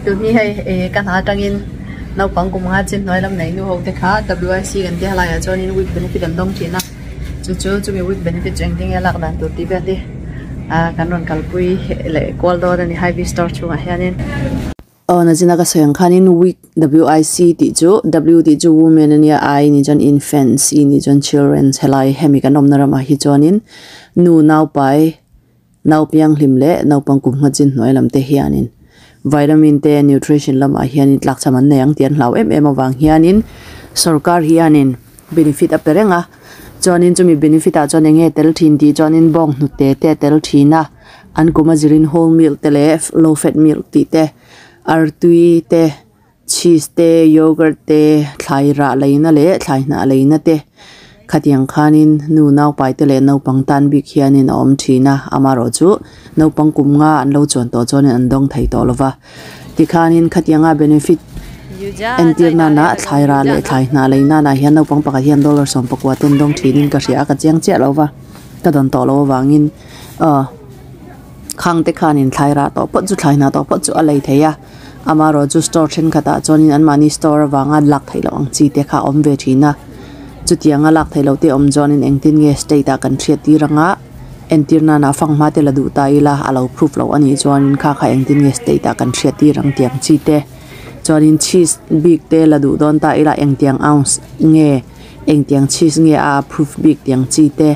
tu ni hay kan ha tangin nau pang kum nga chin noi lam nei nu ho te kha WIC kan te hala ya chonin with benefit an dong thina chu mi with benefit cheng ding ya lak dan tu ti be ti kan ron kalpui le call do ni high store chu nga hianin na jina ka soyang khanin week WIC ti chu W ti chu women and ya I ni jon infants ni jon children helai hemi kan omnara ma hi chonin nu nau pai nau piang hlim le nau pang kum nga chin noi lam te hianin vitamin te nutrition lam a hianin tlak chaman neyang tian hlau em awang hianin sarkar hianin benefit a perenga chonin chumi benefit a chon enge tel thin ti chonin bong nu te tel thina an kuma zirin whole milk te le low fat milk ti te artui te cheese te yogurt te thlai ra leina le thlai na leina te khatiang khanin nu nau pai te le nau pang tan bi khianin om thina amaro chu nau pang kum nga an lo chon to chon an dong thai to lova ti khanin khatianga benefit entirna na thlai ra le thlai na leina na hian nau pang pakha hian dollar som pakwa ten dong thinin ka ria ka chiang che lova ka don to lo wangin khang te khanin thlai ra to pot chu thlai na to pot chu a lei theya amaro chu store chen khata chonin an mani store wanga lak thailo ang chi te kha om ve thina chutianga lak thailo te om jonin engtin nge state a kan thriat ti ranga entirna na fangma te ladu ta ila alo proof lo ani jonin kha engtin nge state a kan thriat ti rang tiang chi te jonin cheese big te ladu don ta ila engtiang ounce nge engtiang cheese nge a proof big tiang chi te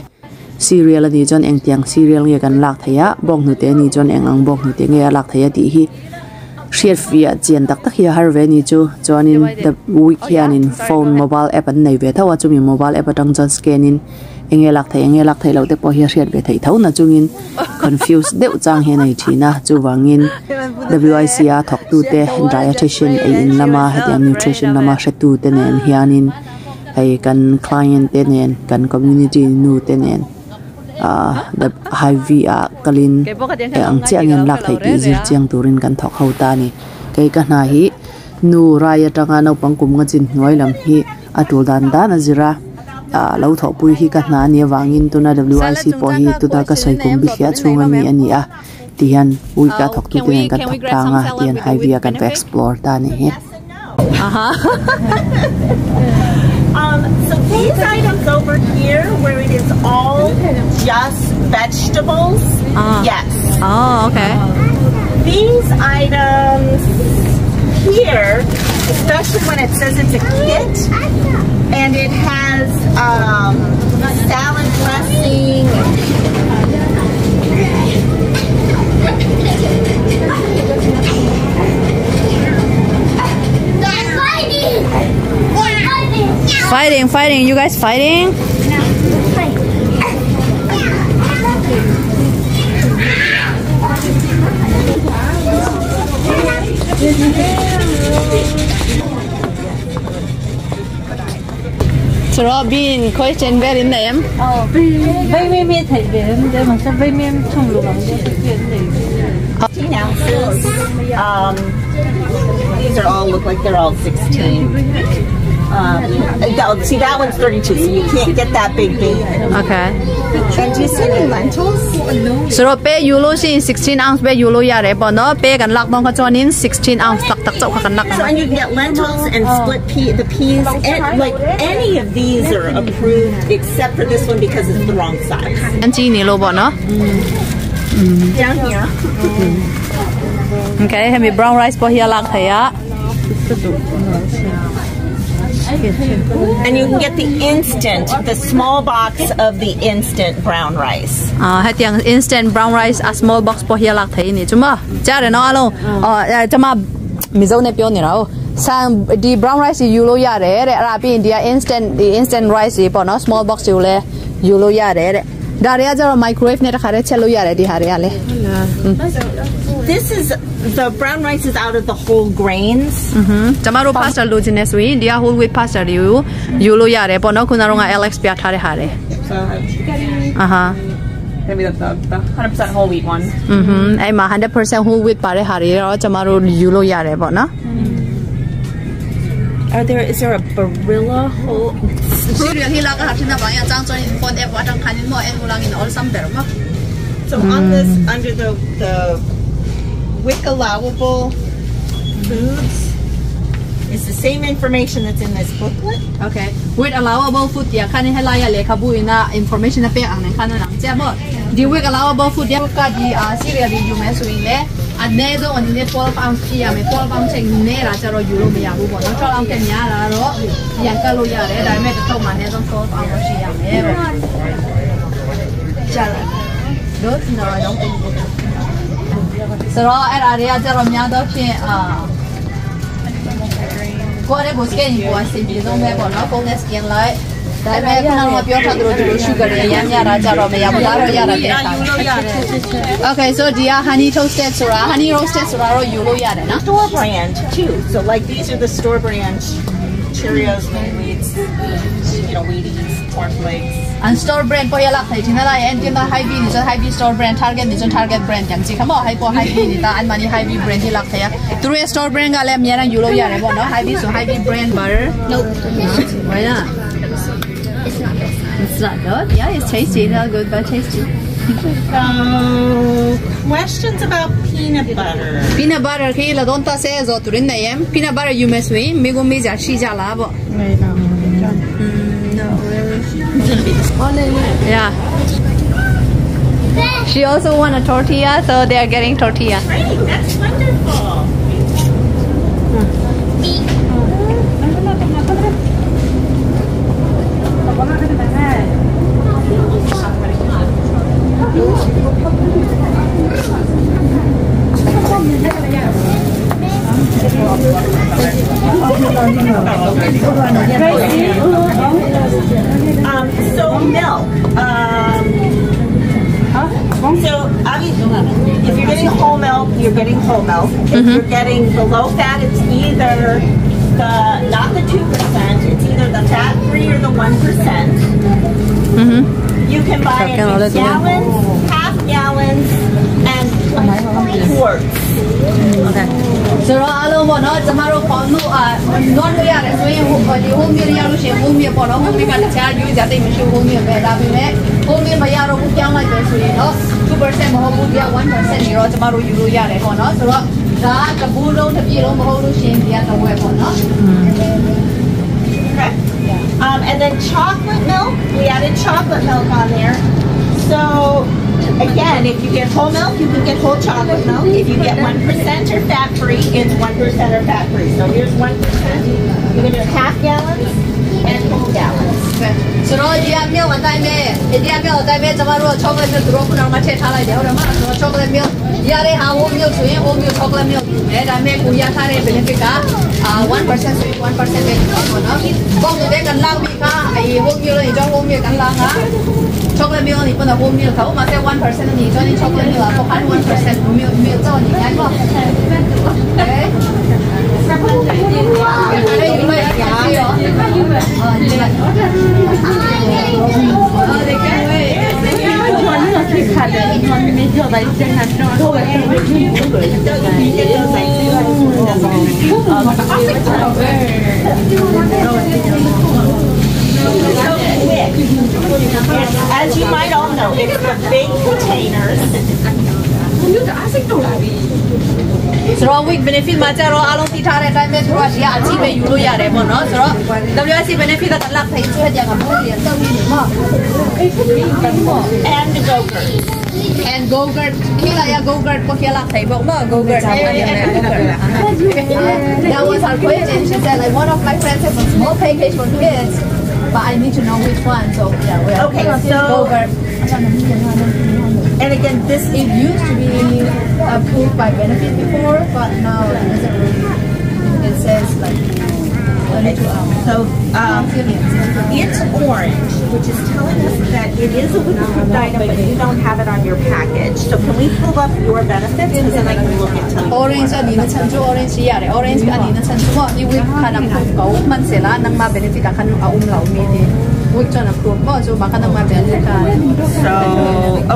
cereal ani jon engtiang cereal nge kan lak thaya bong nu te ni jon engang bong nu te nge lak thaya ti hi share via chen tak tak hi har ve ni chu chuanin the week hianin phone mobile app an nei ve thawa chumi mobile app atang jon scan in enge lak thai lo te po hi riat ve thei thau na chungin confused deuh chang he nei thina chu wangin WIC a thok tu te dietitian a in lama hetiang nutrition lama hretu te nen hianin ai kan client te nen kan community nu te nen the high via kalin ang chiang lak thai ti zir chiang turin kan thok ho ta ni ke ka na hi nu raya tanga no pangkum nga chin noi lam hi atul dan da na zira lo tho pui hi ka na ni wangin tu na WIC po hi tu da ka soi kum bi khia chunga mi ani a tian ui ka thok tu ten kan thok ta nga tian high via kan explore ta ni he So these items over here, where it is all just vegetables, yes. Oh, okay. These items here, especially when it says it's a kit, and it has salad dressing. Fighting, you guys fighting? So Robin, question very name. Vây miên thầy về để mà sao vây miên không được làm gì chuyện này. 16 ounces. These are all look like they're all 16. See, that one's 32, so you can't get that big bean. Okay. And do you see any lentils? So pay you lose in 16 ounce pay you lose yare but no pay kan lak bong ka chuan in 16 ounce tak tak chau kan lak. So and you can get lentils and split the peas, and like any of these are approved except for this one because it's the wrong size. And chi ni lo bo no. Down here. Okay, have me brown rice po here lak thaya. And you can get the instant, the small box of the instant brown rice. Hetiang instant brown rice a small box po here lak thai ni chuma. Cha re no alo. Chama Mizo ne pyo ni rao. Sang the brown rice you lo ya re ra pi India instant rice po no small box you le you lo ya re. Daria jaro microwave ne khare chelo ya re di hare ale. This is the brown rice is out of the whole grains. Chamaro pasta lo jines wi dia whole wheat pasta you lo ya re po no kunaronga Alex pya thare hare. Give me the 100% whole wheat one. Ai ma 100% whole wheat pare hare ro chamaro you lo ya re po no. Is there a Barilla whole? So on this, under the WIC allowable foods is the same information that's in this booklet. Okay. With allowable food ya kan ni helaya le khabu ina information na pe ang nan kan na ja bo. Di with allowable food ya ka di cereal di you me so in le ane do on ni 12 ounce ya me 12 ounce ne ra ja ro yu lo me ya bu bo no 12 ounce nya la ro yan ka lo ya le da me to ma ne so 12 ounce shi ya me bo. Ja la. Don't no I don't think. So at area ja ro mya do phin có đấy bố skin của xin bị đông bé bọn nó không nên skin lại tại mẹ cũng đang nói cho tôi rồi sugar này em nhà ra cho rồi mẹ em đã rồi nhà ra okay so dia honey toasted sura honey roasted sura rồi yulo ya đấy na Store brand too. So like these are the store brand Cheerios, mini wheats, Wheaties, cornflakes. and store brand po ya lak thai thina lai en tin da high b ni cho high b store brand target ni cho target brand yang chi khamo high po high b ni ta an mani high b brand ni lak thai ya through store brand ga le mya na yulo ya đấy bọn nó high b so high b brand butter nope why not it's not good yeah it's tasty not good but tasty. So questions about peanut butter. Peanut butter khi là don ta se zo turin na em peanut butter you mess with me go me ja shi ja la bo no really yeah she also want a tortilla so they are getting tortilla. Great, that's wonderful. So milk. So if you're getting whole milk, you're getting whole milk. If you're getting the low fat, it's either not the 2%. It's either the fat free or the 1%. You can buy it in gallons, half gallons, and quarts. Okay. So alo mo no tomorrow ko no non lo ya le so yin home meal ya lo shin home meal po no home meal ka cha yu ja dai ma shi home meal be da bi me home meal ma ya ro ku kyang lai be so yin no 2% ma ho bu ya 1% ni ro tomorrow yu lo ya le po no so da ka bu lo ta pi lo ma ho lo shin ya ta we po no. Okay. And then chocolate milk, we added chocolate milk on there. So again, if you get whole milk, you can get whole chocolate milk. If you get 1% or fat free, it's 1% or fat free. So here's 1%. You're gonna do half gallons and whole gallons. So dia milk wa dai me dia milk dai me tomorrow chocolate milk ro ku na ma che tha lai de ho ma so chocolate milk ya le ha whole milk so yin whole milk chocolate milk e dai me ku ya tha de benefit ka 1% so 1% de ko no bong de kan lang mi ka ai whole milk ni cho whole milk kan lang ha chocolate milk ni pun da whole milk ka ma se 1% ni cho ni chocolate milk ko kan 1% milk cho ni ai ko okay As you might all know, it's the big containers. So week benefit ma cha ro along ti tha de time me through ya achi me yu lo ya de mo no so WSC benefit da lak thai chu ya ga mo lian tau ni ma And the go-gurt. and go-gurt kila ya go-gurt ko kila thai bo no go-gurt that was our question. She said like one of my friends has a small package for kids but I need to know which one so yeah we are Okay, so go-gurt. And again, this It used to be approved by benefit before, but now it doesn't really. It says like 22 hours. so it's orange, which is telling us that it is a approved item, but you don't have it on your package. So can we pull up your benefits, because then I can look and tell you. Orange ani na chanju orange ya re orange ani na chanju mo ni wik kanam ko man sela nang ma benefit kan lau mi ni wik chon approve mo so baka nang ma benefit ka. So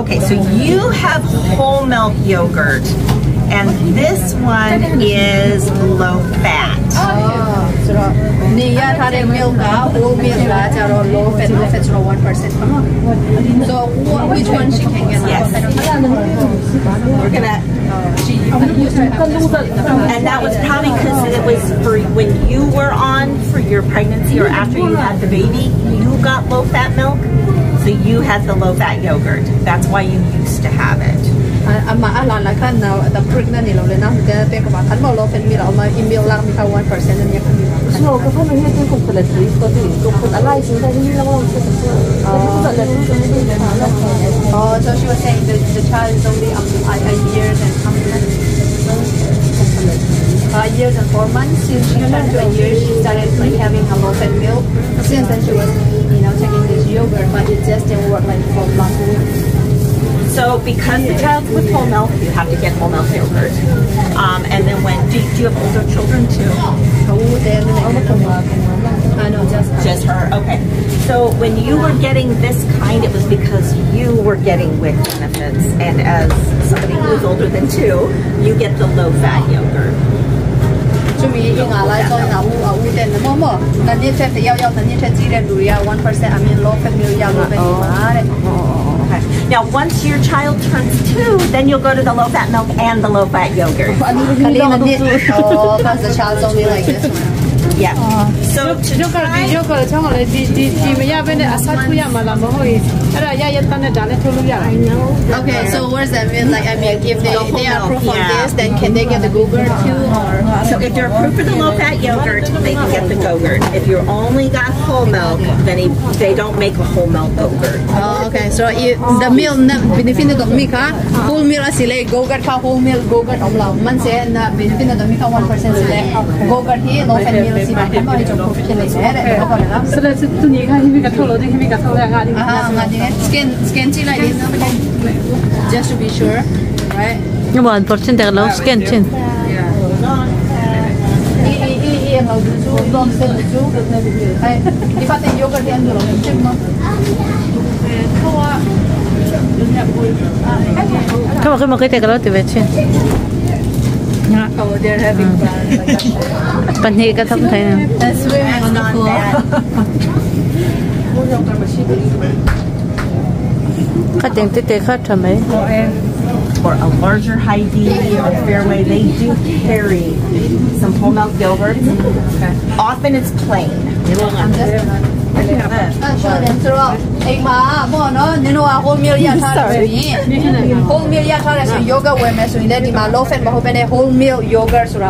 okay, so you have whole milk yogurt, and this one is low fat. So rồi ni ya thà để milk cả whole milk là cho rồi low fat rồi 1%. So which one she can get? Yes. We're gonna. And that was probably because it was for when you were on for your pregnancy or after you had the baby, you got low fat milk, so you had the low fat yogurt. That's why you used to have it. Mà anh là khăn nào the pregnant này rồi nó sẽ biết các bạn khăn bao low fat milk mà milk lang mình 1% nên khăn milk. So cái phần này thì cũng là gì? Có thể cũng là lại chúng ta đi làm một Oh, so she was saying that the child is only a year and a year and 4 months. Since she turned to a year, she started like having a low fat milk. Since then she was, taking this yogurt, but it just didn't work like for last week. So because the child's with whole milk, you have to get whole milk yogurt. And then do you have older children too? No, just her. Okay. So when you were getting this kind, it was because you were getting WIC benefits, and as somebody who is older than 2, you get the low-fat yogurt. Chúng mình in lại cho nó u tên nó mò nên đi chơi thì yêu nên đi chơi chỉ để đủ 1%. I mean low fat milk yêu bên mà đấy. Okay. Now, once your child turns 2, then you'll go to the low-fat milk and the low-fat yogurt. Because the child's only like this one. Yeah. So okay, so where's that mean? Like, I mean, if they are approved of this, then can they get the yogurt too? Or so if they're approved for the low-fat yogurt, they can get the yogurt. If you only got whole milk, then they don't make a whole milk yogurt. Oh, okay. So if the milk benefit of milk, whole milk is like yogurt, whole milk yogurt of lao. Man say na benefit of milk 1% is like yogurt here, low fat milk. So that's it. To you can make a total. They can make a total. Scan like this, just to be sure, right? You want 1% there, low scan chin. If I take yogurt, then you'll come on, take a lot of it. Oh, they're having fun. Panik at some time. That's swimming on the floor. Cutting to take her to me. For a larger Hy-Vee or Fairway, they do carry some whole milk yogurt. Often it's plain. Whole milk yogurt where means we let him low fat whole milk yogurt so I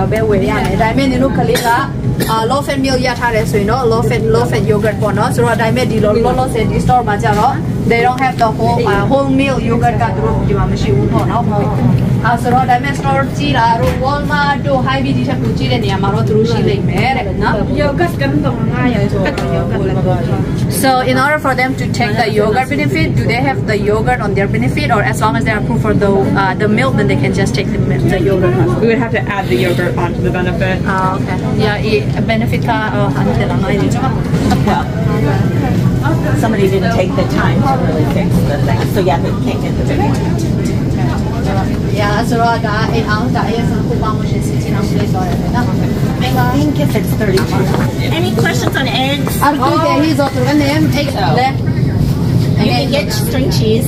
mean you look low fat milk low fat yogurt for no so I made the lolo said the store they don't have the whole milk yogurt so I made store chila Walmart do Hy-Vee di sa kuchi de niya maro through she like So in order for them to take the yogurt benefit, do they have the yogurt on their benefit, or as long as they're approved for the milk, then they can just take the yogurt? We would have to add the yogurt onto the benefit. Oh, okay. Yeah, benefit ka Somebody didn't take the time to really fix the thing, so yeah, they can't get the big one. Yeah, so that 8 ounce, that is a 16 ounce. I think if it's 32. Any questions on eggs? He's also going to name eggs. You can get string cheese.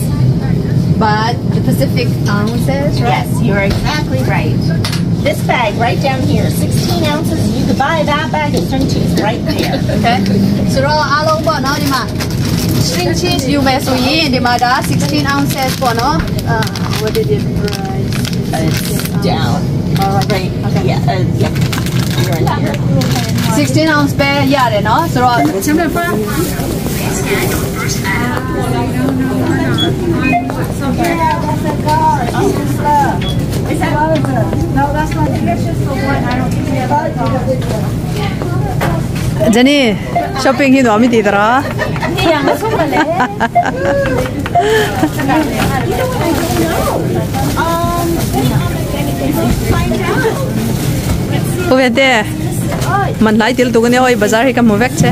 But the specific ounces, right? Yes, you're exactly right. This bag right down here, 16 ounces. You could buy that bag of string cheese right there. Okay. So along ba no di ma? String cheese you may so yin di ma da 16 ounces po no. What did it price? It's down. Right. Okay. Yeah. Yeah. You're in here. 16 ounce pe yare no. So Jenny, shopping here no mi tira. Cô biết thế, mình lại tiêu tụi cái này bazar hay cầm một vec chứ?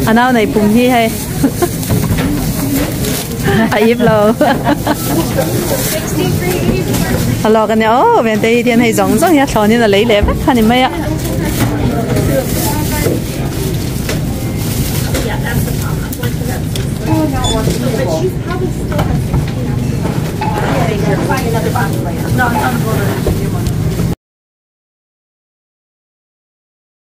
anh nào này bùng hi hay ít lâu lo cái này ô bên đây thì hay giống giống như thằng này là lấy lẹ bắt thằng này mấy ạ Find another box later. No, I'm going to